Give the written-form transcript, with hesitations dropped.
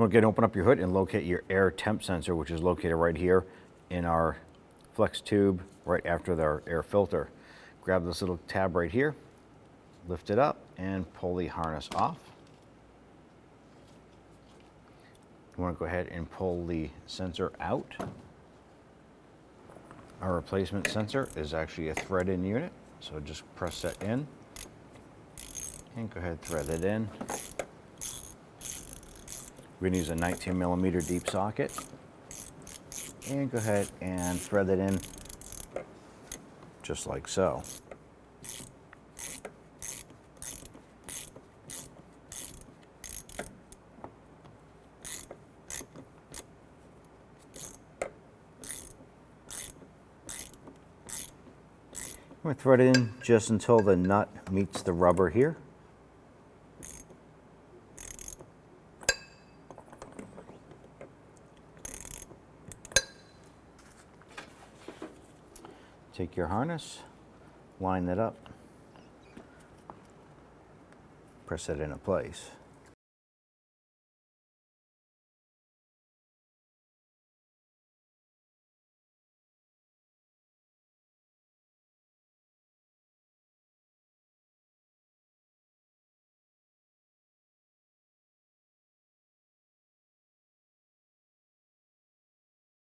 So again, open up your hood and locate your air temp sensor, which is located right here in our flex tube, right after our air filter. Grab this little tab right here, lift it up, and pull the harness off. You want to go ahead and pull the sensor out. Our replacement sensor is actually a thread-in unit, so just press that in and go ahead and thread it in. We're going to use a 19mm deep socket and go ahead and thread it in just like so. I'm going to thread it in just until the nut meets the rubber here. Take your harness, line that up, press it into place.